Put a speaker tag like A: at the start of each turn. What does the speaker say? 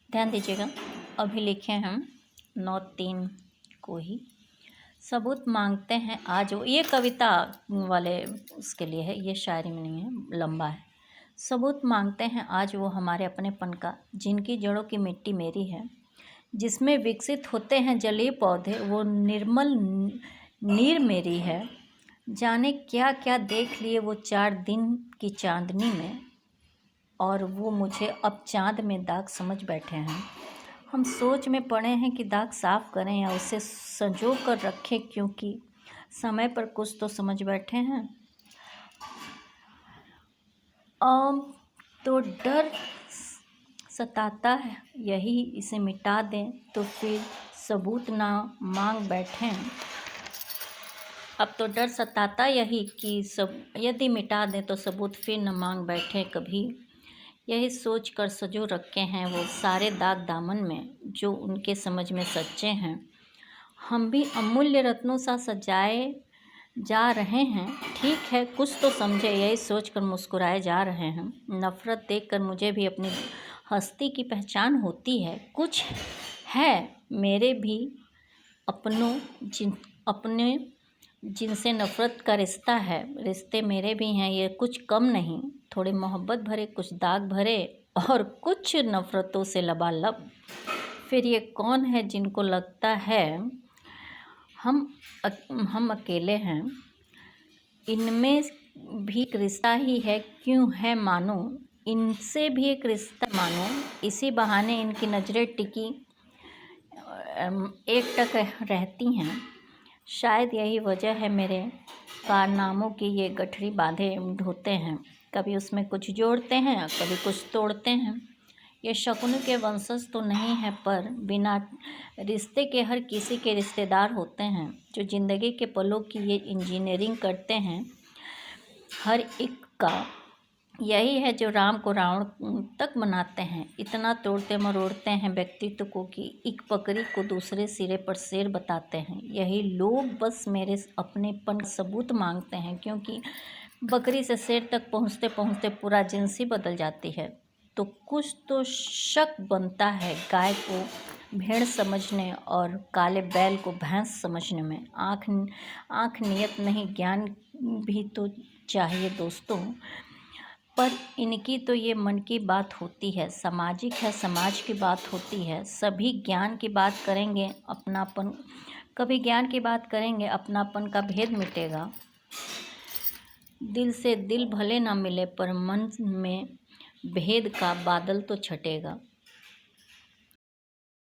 A: ध्यान दीजिएगा। अभी लिखे हम 9/3 को ही। सबूत मांगते हैं आज वो, ये कविता वाले उसके लिए है, ये शायरी में नहीं है, लंबा है। सबूत मांगते हैं आज वो हमारे अपनेपन का, जिनकी जड़ों की मिट्टी मेरी है, जिसमें विकसित होते हैं जलीय पौधे, वो निर्मल नीर मेरी है। जाने क्या क्या देख लिए वो 4 दिन की चांदनी में, और वो मुझे अब चाँद में दाग समझ बैठे हैं। हम सोच में पड़े हैं कि दाग साफ करें या उसे संजो कर रखें, क्योंकि समय पर कुछ तो समझ बैठे हैं। अब तो डर सताता है यही, इसे मिटा दें तो फिर सबूत ना मांग बैठें। अब तो डर सताता यही कि सब यदि मिटा दें तो सबूत फिर न मांग बैठे कभी। यही सोच कर सजो रखे हैं वो सारे दाग दामन में, जो उनके समझ में सच्चे हैं। हम भी अमूल्य रत्नों सा सजाए जा रहे हैं, ठीक है कुछ तो समझे, यही सोच कर मुस्कुराए जा रहे हैं। नफ़रत देखकर मुझे भी अपनी हस्ती की पहचान होती है। कुछ है मेरे भी अपने जिनसे नफ़रत का रिश्ता है, रिश्ते मेरे भी हैं ये कुछ कम नहीं, थोड़े मोहब्बत भरे, कुछ दाग भरे और कुछ नफ़रतों से लबालब। फिर ये कौन है जिनको लगता है हम अकेले हैं, इनमें भी एक रिश्ता ही है, क्यों है मानो इनसे भी एक रिश्ता मानो। इसी बहाने इनकी नज़रें टिकी एक टक रहती हैं। शायद यही वजह है मेरे कारनामों की ये गठरी बांधे ढोते हैं, कभी उसमें कुछ जोड़ते हैं कभी कुछ तोड़ते हैं। ये शकुनी के वंशज तो नहीं है, पर बिना रिश्ते के हर किसी के रिश्तेदार होते हैं, जो ज़िंदगी के पलों की ये इंजीनियरिंग करते हैं हर एक का। यही है जो राम को रावण तक बनाते हैं, इतना तोड़ते मरोड़ते हैं व्यक्तित्व को कि एक बकरी को दूसरे सिरे पर शेर बताते हैं। यही लोग बस मेरे अपनेपन का सबूत मांगते हैं, क्योंकि बकरी से शेर तक पहुँचते पहुँचते पूरा जिन्स ही बदल जाती है। तो कुछ तो शक बनता है गाय को भेड़ समझने और काले बैल को भैंस समझने में। आँख नियत नहीं, ज्ञान भी तो चाहिए दोस्तों। पर इनकी तो ये मन की बात होती है, सामाजिक है, समाज की बात होती है। सभी ज्ञान की बात करेंगे अपनापन, कभी ज्ञान की बात करेंगे अपनापन का भेद मिटेगा। दिल से दिल भले ना मिले, पर मन में भेद का बादल तो छटेगा।